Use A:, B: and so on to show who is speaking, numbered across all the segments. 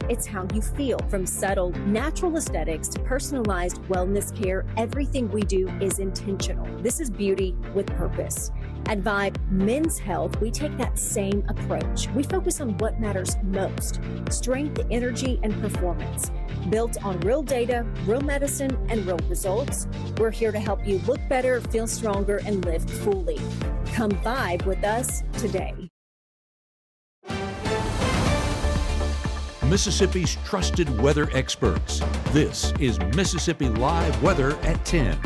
A: it's how you feel. From subtle, natural aesthetics to personalized wellness care, everything we do is intentional. This is beauty with purpose. At Vibe Men's Health, we take that same approach. We focus on what matters most: strength, energy, and performance. Built on real data, real medicine, and real results, we're here to help you look better, feel stronger, and live fully. Come vibe with us today.
B: Mississippi's trusted weather experts. This is Mississippi Live Weather at 10.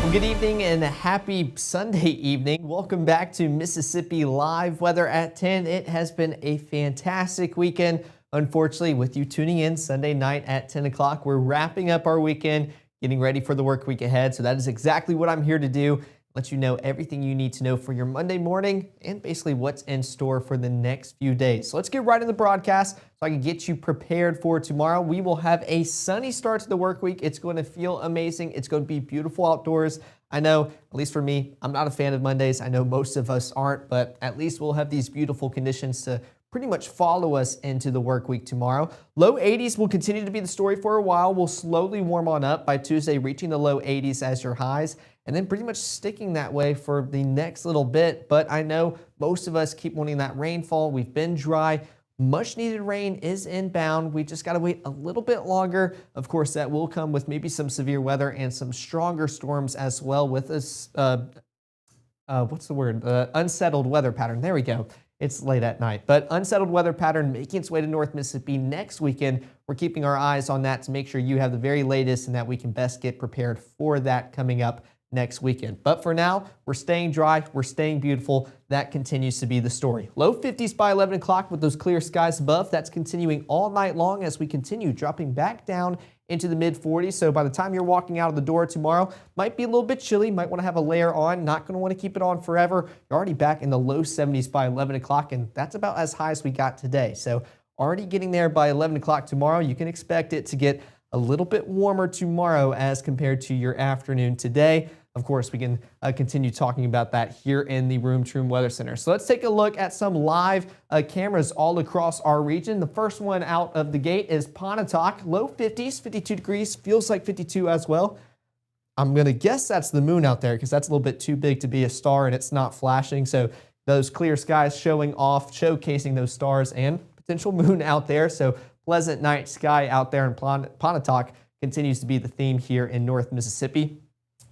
C: Well, good evening and a happy Sunday evening. Welcome back to Mississippi Live Weather at 10. It has been a fantastic weekend. Unfortunately, with you tuning in Sunday night at 10 o'clock, we're wrapping up our weekend, getting ready for the work week ahead. So that is exactly what I'm here to do. Let you know everything you need to know for your Monday morning and basically what's in store for the next few days. So let's get right in the broadcast so I can get you prepared for tomorrow. We will have a sunny start to the work week. It's going to feel amazing. It's going to be beautiful outdoors. I know, at least for me, I'm not a fan of Mondays. I know most of us aren't, but at least we'll have these beautiful conditions to pretty much follow us into the work week tomorrow. Low 80s will continue to be the story for a while. We'll slowly warm on up by Tuesday, reaching the low 80s as your highs, and then pretty much sticking that way for the next little bit. But I know most of us keep wanting that rainfall. We've been dry. Much needed rain is inbound. We just got to wait a little bit longer. Of course, that will come with maybe some severe weather and some stronger storms as well with this, unsettled weather pattern. There we go. It's late at night, but unsettled weather pattern making its way to North Mississippi next weekend. We're keeping our eyes on that to make sure you have the very latest and that we can best get prepared for that coming up next weekend. But for now, we're staying dry, we're staying beautiful. That continues to be the story. Low 50s by 11 o'clock with those clear skies above. That's continuing all night long as we continue dropping back down into the mid 40s. So by the time you're walking out of the door tomorrow, might be a little bit chilly, might want to have a layer on, not going to want to keep it on forever. You're already back in the low 70s by 11 o'clock, and that's about as high as we got today. So already getting there by 11 o'clock tomorrow. You can expect it to get a little bit warmer tomorrow as compared to your afternoon today. Of course, we can continue talking about that here in the Room to Room Weather Center. So let's take a look at some live cameras all across our region. The first one out of the gate is Pontotoc, low 50s, 52 degrees, feels like 52 as well. I'm going to guess that's the moon out there because that's a little bit too big to be a star and it's not flashing. So those clear skies showing off, showcasing those stars and potential moon out there. So pleasant night sky out there in Pontotoc continues to be the theme here in North Mississippi.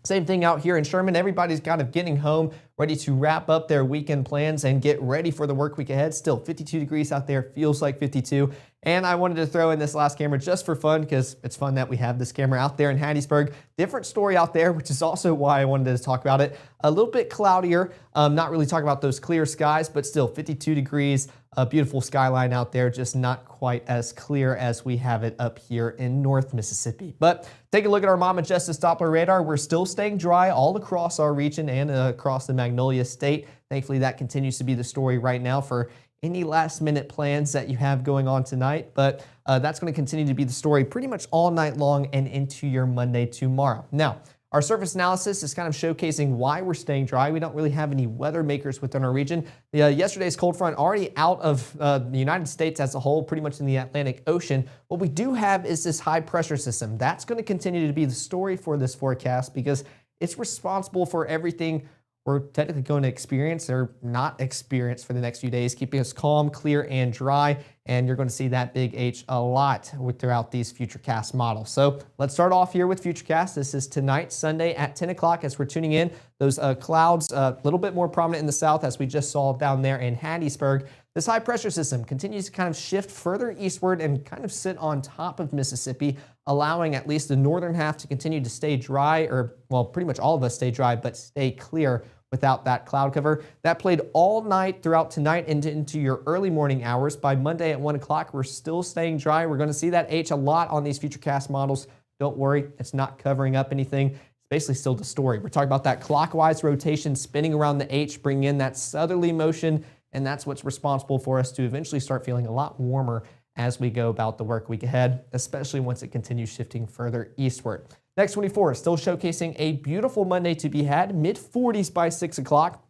C: Same thing out here in Sherman. Everybody's kind of getting home, ready to wrap up their weekend plans and get ready for the work week ahead. Still 52 degrees out there, feels like 52. And I wanted to throw in this last camera just for fun because it's fun that we have this camera out there in Hattiesburg. Different story out there, which is also why I wanted to talk about it. A little bit cloudier, not really talking about those clear skies, but still 52 degrees, a beautiful skyline out there, just not quite as clear as we have it up here in North Mississippi. But take a look at our Mama Justice Doppler radar. We're still staying dry all across our region and across the Magnolia State. Thankfully, that continues to be the story right now for any last minute plans that you have going on tonight, but that's going to continue to be the story pretty much all night long and into your Monday tomorrow. Now, our surface analysis is kind of showcasing why we're staying dry. We don't really have any weather makers within our region. Yesterday's cold front already out of the United States as a whole, pretty much in the Atlantic Ocean. What we do have is this high pressure system. That's going to continue to be the story for this forecast because it's responsible for everything we're technically going to experience or not experience for the next few days, keeping us calm, clear, and dry. And you're going to see that big H a lot throughout these Futurecast models. So let's start off here with Futurecast. This is tonight, Sunday at 10 o'clock as we're tuning in. Those clouds a little bit more prominent in the south as we just saw down there in Hattiesburg. This high pressure system continues to kind of shift further eastward and kind of sit on top of Mississippi, allowing at least the northern half to continue to stay dry, or well, pretty much all of us stay dry, but stay clear without that cloud cover. That played all night throughout tonight into your early morning hours. By Monday at 1 o'clock, we're still staying dry. We're going to see that H a lot on these Futurecast models. Don't worry, it's not covering up anything. It's basically still the story. We're talking about that clockwise rotation spinning around the H, bringing in that southerly motion, and that's what's responsible for us to eventually start feeling a lot warmer as we go about the work week ahead, especially once it continues shifting further eastward. Next 24 is still showcasing a beautiful Monday to be had, mid 40s by 6 o'clock.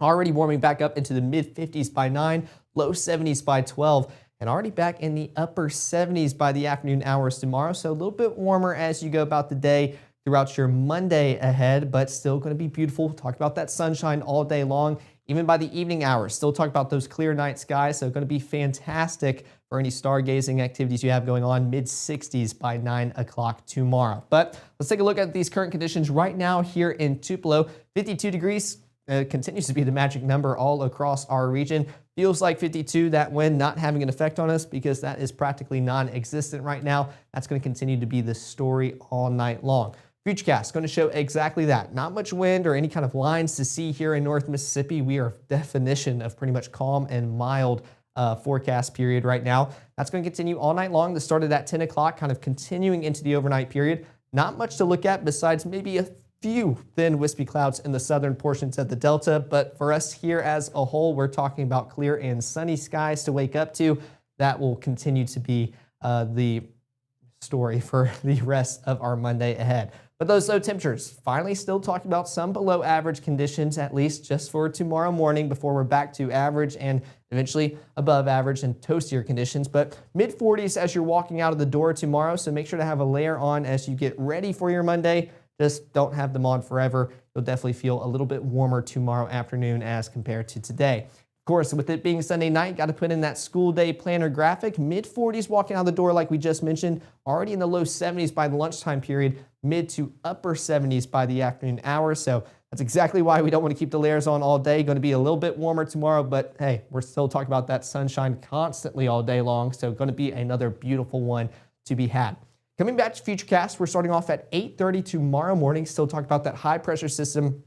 C: Already warming back up into the mid 50s by 9. low 70s by 12, and already back in the upper 70s by the afternoon hours tomorrow. So a little bit warmer as you go about the day throughout your Monday ahead, but still going to be beautiful. Talk about that sunshine all day long. Even by the evening hours, still talk about those clear night skies. So going to be fantastic for any stargazing activities you have going on. Mid 60s by 9 o'clock tomorrow. But let's take a look at these current conditions right now here in Tupelo. 52 degrees continues to be the magic number all across our region. Feels like 52, that wind not having an effect on us because that is practically non-existent right now. That's going to continue to be the story all night long. Futurecast going to show exactly that. Not much wind or any kind of lines to see here in North Mississippi. We are definition of pretty much calm and mild forecast period right now. That's going to continue all night long. The start of that 10 o'clock kind of continuing into the overnight period. Not much to look at besides maybe a few thin wispy clouds in the southern portions of the Delta. But for us here as a whole, we're talking about clear and sunny skies to wake up to. That will continue to be the story for the rest of our Monday ahead. But those low temperatures, finally still talking about some below average conditions, at least just for tomorrow morning before we're back to average and eventually above average and toastier conditions. But mid 40s as you're walking out of the door tomorrow. So make sure to have a layer on as you get ready for your Monday. Just don't have them on forever. You'll definitely feel a little bit warmer tomorrow afternoon as compared to today. Of course, with it being Sunday night, got to put in that school day planner graphic. Mid 40s walking out the door like we just mentioned, already in the low 70s by the lunchtime period, mid to upper 70s by the afternoon hours. So that's exactly why we don't want to keep the layers on all day. Going to be a little bit warmer tomorrow, but hey, we're still talking about that sunshine constantly all day long. So going to be another beautiful one to be had. Coming back to Futurecast, we're starting off at 8:30 tomorrow morning. Still talking about that high pressure system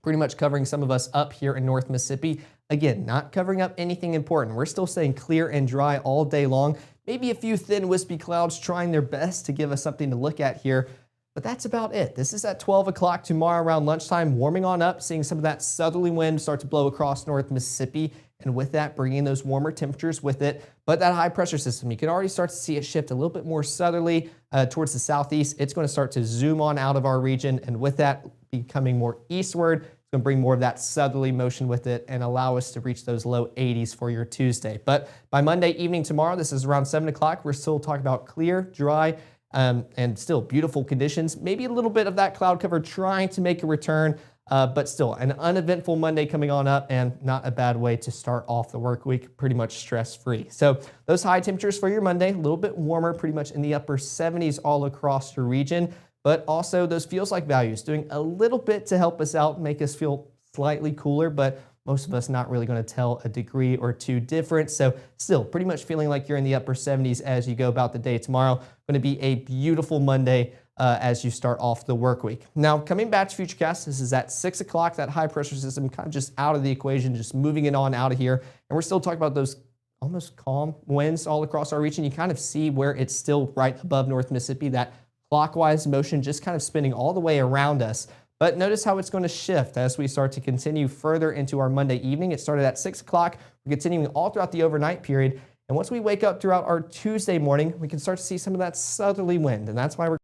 C: pretty much covering some of us up here in North Mississippi. Again, not covering up anything important. We're still staying clear and dry all day long. Maybe a few thin wispy clouds trying their best to give us something to look at here, but that's about it. This is at 12 o'clock tomorrow around lunchtime, warming on up, seeing some of that southerly wind start to blow across North Mississippi, and with that, bringing those warmer temperatures with it. But that high pressure system, you can already start to see it shift a little bit more southerly towards the southeast. It's going to start to zoom on out of our region, and with that, becoming more eastward. Going to bring more of that southerly motion with it and allow us to reach those low 80s for your Tuesday. But by Monday evening tomorrow, this is around 7 o'clock, we're still talking about clear, dry, and still beautiful conditions. Maybe a little bit of that cloud cover trying to make a return, but still an uneventful Monday coming on up and not a bad way to start off the work week, pretty much stress-free. So those high temperatures for your Monday, a little bit warmer, pretty much in the upper 70s all across your region. But also those feels like values doing a little bit to help us out, make us feel slightly cooler, but most of us not really going to tell a degree or two different. So still pretty much feeling like you're in the upper 70s as you go about the day tomorrow. Going to be a beautiful Monday as you start off the work week. Now coming back to Futurecast, this is at 6 o'clock, that high pressure system kind of just out of the equation, just moving it on out of here. And we're still talking about those almost calm winds all across our region. You kind of see where it's still right above North Mississippi, that clockwise motion just kind of spinning all the way around us. But notice how it's going to shift as we start to continue further into our Monday evening. It started at 6 o'clock. We're continuing all throughout the overnight period. And once we wake up throughout our Tuesday morning, we can start to see some of that southerly wind. And that's why we're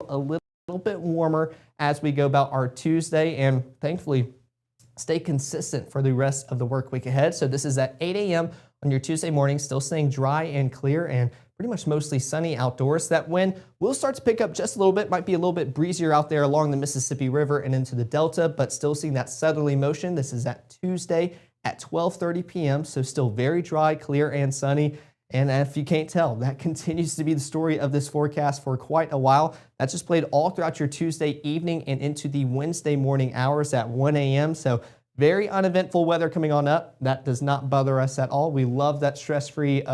C: a little bit warmer as we go about our Tuesday and thankfully stay consistent for the rest of the work week ahead. So this is at 8 a.m. on your Tuesday morning, still staying dry and clear and pretty much mostly sunny outdoors. That wind will start to pick up just a little bit, might be a little bit breezier out there along the Mississippi River and into the Delta, but still seeing that southerly motion. This is at Tuesday at 12:30 p.m., so still very dry, clear, and sunny. And if you can't tell, that continues to be the story of this forecast for quite a while. That's just played all throughout your Tuesday evening and into the Wednesday morning hours at 1 a.m., so very uneventful weather coming on up. That does not bother us at all. We love that stress-free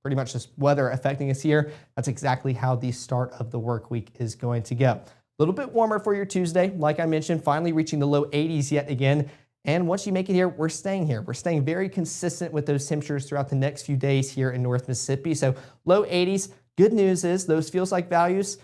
C: pretty much just weather affecting us here. That's exactly how the start of the work week is going to go. A little bit warmer for your Tuesday. Like I mentioned, finally reaching the low 80s yet again. And once you make it here, we're staying here. We're staying very consistent with those temperatures throughout the next few days here in North Mississippi. So low 80s. Good news is those feels like values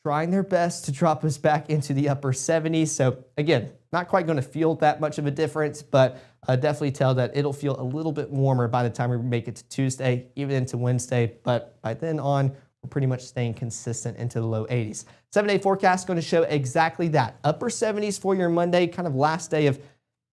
C: trying their best to drop us back into the upper 70s. So again, not quite going to feel that much of a difference, but definitely tell that it'll feel a little bit warmer by the time we make it to Tuesday, even into Wednesday. But by then on, we're pretty much staying consistent into the low 80s. 7-day forecast is going to show exactly that. Upper 70s for your Monday, kind of last day of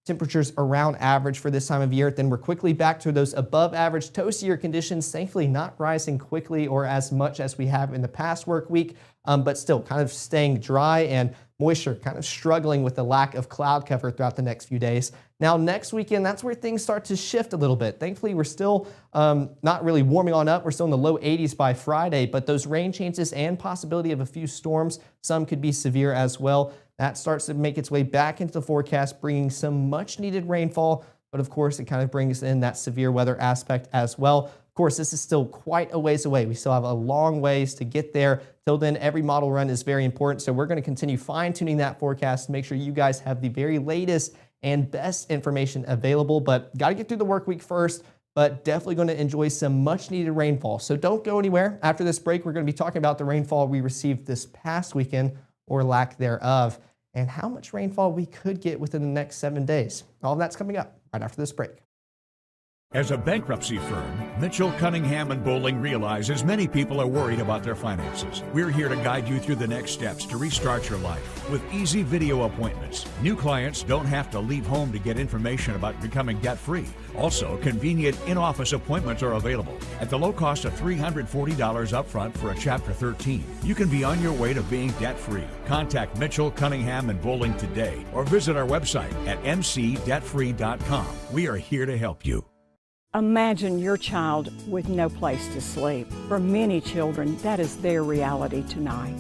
C: temperatures around average for this time of year. Then we're quickly back to those above average toastier conditions, thankfully not rising quickly or as much as we have in the past work week, but still kind of staying dry and moisture, kind of struggling with the lack of cloud cover throughout the next few days. Now next weekend, that's where things start to shift a little bit. Thankfully, we're still not really warming on up. We're still in the low 80s by Friday, but those rain chances and possibility of a few storms, some could be severe as well. That starts to make its way back into the forecast, bringing some much needed rainfall, but of course it kind of brings in that severe weather aspect as well. Of course, this is still quite a ways away. We still have a long ways to get there. Till then, every model run is very important, so we're going to continue fine-tuning that forecast to make sure you guys have the very latest and best information available, but got to get through the work week first, but definitely going to enjoy some much needed rainfall. So don't go anywhere. After this break, we're going to be talking about the rainfall we received this past weekend, or lack thereof, and how much rainfall we could get within the next 7 days. All of that's coming up right after this break.
B: As a bankruptcy firm, Mitchell, Cunningham & Bowling realizes many people are worried about their finances. We're here to guide you through the next steps to restart your life with easy video appointments. New clients don't have to leave home to get information about becoming debt-free. Also, convenient in-office appointments are available at the low cost of $340 upfront for a Chapter 13. You can be on your way to being debt-free. Contact Mitchell, Cunningham & Bowling today or visit our website at mcdebtfree.com. We are here to help you.
D: Imagine your child with no place to sleep. For many children, that is their reality tonight.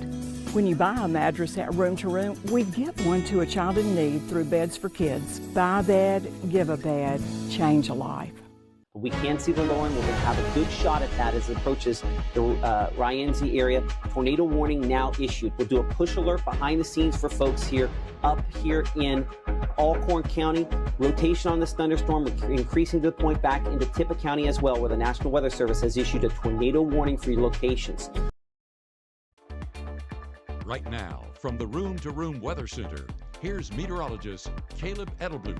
D: When you buy a mattress at Room to Room, we give one to a child in need through Beds for Kids. Buy a bed, give a bed, change a life.
E: We can see the low end. We're going to have a good shot at that as it approaches the Rienzi area. Tornado warning now issued. We'll do a push alert behind the scenes for folks here up here in Alcorn County. Rotation on this thunderstorm increasing to the point back into Tippah County as well, where the National Weather Service has issued a tornado warning for your locations.
B: Right now, from the Room to Room Weather Center, here's meteorologist Caleb Edelblut.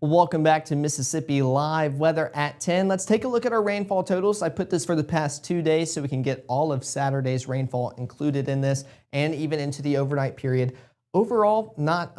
C: Welcome back to Mississippi Live Weather at 10. Let's take a look at our rainfall totals. I put this for the past 2 days so we can get all of Saturday's rainfall included in this and even into the overnight period. Overall, not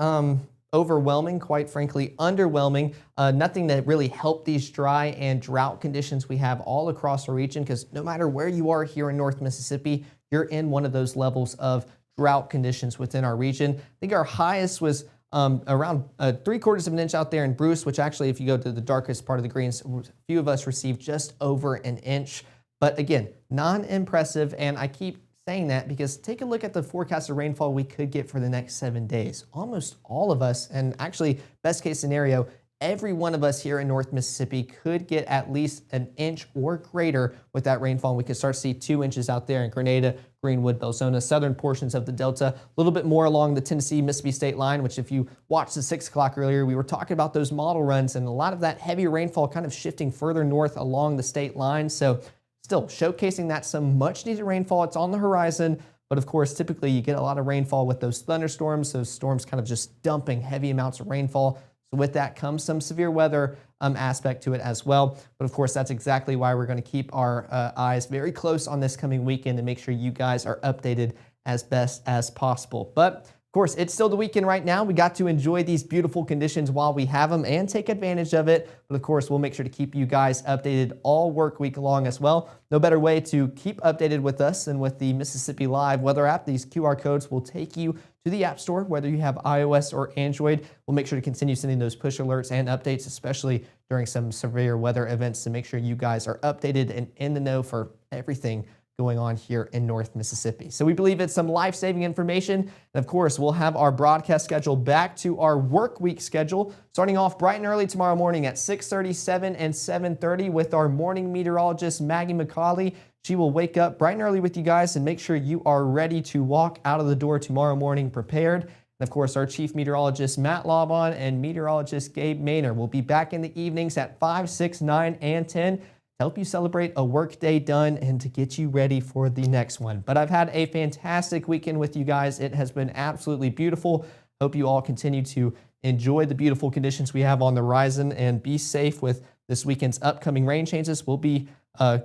C: overwhelming, quite frankly, underwhelming. Nothing that really helped these dry and drought conditions we have all across our region, because no matter where you are here in North Mississippi, you're in one of those levels of drought conditions within our region. I think our highest was around 3/4 of an inch out there in Bruce, which actually, if you go to the darkest part of the greens, a few of us received just over an inch. But again, non-impressive, and I keep saying that because take a look at the forecasted rainfall we could get for the next 7 days. Almost all of us, and actually best case scenario, every one of us here in North Mississippi could get at least an inch or greater with that rainfall. We could start to see 2 inches out there in Grenada, Greenwood, Belzona, southern portions of the Delta, a little bit more along the Tennessee-Mississippi state line, which if you watched the 6 o'clock earlier, we were talking about those model runs and a lot of that heavy rainfall kind of shifting further north along the state line. So still showcasing that some much needed rainfall. It's on the horizon. But of course, typically you get a lot of rainfall with those thunderstorms, those storms kind of just dumping heavy amounts of rainfall. So with that comes some severe weather aspect to it as well. But of course, that's exactly why we're going to keep our eyes very close on this coming weekend and make sure you guys are updated as best as possible. But of course, it's still the weekend right now. We got to enjoy these beautiful conditions while we have them and take advantage of it. But of course, we'll make sure to keep you guys updated all work week long as well. No better way to keep updated with us than with the Mississippi Live weather app. These QR codes will take you to the App Store, whether you have iOS or Android. We'll make sure to continue sending those push alerts and updates, especially during some severe weather events, to make sure you guys are updated and in the know for everything going on here in North Mississippi. So we believe it's some life-saving information. And of course, we'll have our broadcast schedule back to our work week schedule, starting off bright and early tomorrow morning at 6:30, 7, and 7:30 with our morning meteorologist, Maggie McCauley. She will wake up bright and early with you guys and make sure you are ready to walk out of the door tomorrow morning prepared. And of course, our chief meteorologist, Matt Laubon, and meteorologist Gabe Maynor will be back in the evenings at 5, 6, 9, and 10. Help you celebrate a work day done and to get you ready for the next one. But I've had a fantastic weekend with you guys. It has been absolutely beautiful. Hope you all continue to enjoy the beautiful conditions we have on the horizon and be safe with this weekend's upcoming rain changes. We'll be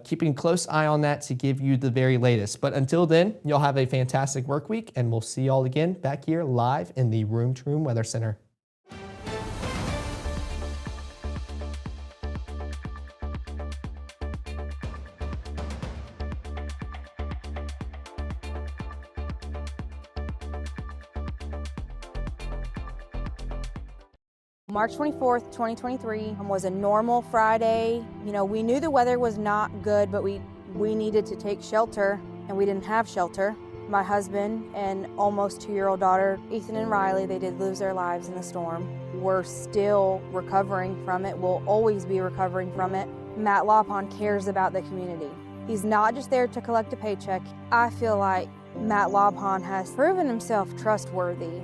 C: keeping a close eye on that to give you the very latest. But until then, you'll have a fantastic work week, and we'll see you all again back here live in the Room to Room Weather Center.
F: March 24th, 2023 was a normal Friday. You know, we knew the weather was not good, but we needed to take shelter, and we didn't have shelter. My husband and almost 2-year-old daughter, Ethan and Riley, they did lose their lives in the storm. We're still recovering from it. We'll always be recovering from it. Matt Lawpon cares about the community. He's not just there to collect a paycheck. I feel like Matt Lawpon has proven himself trustworthy.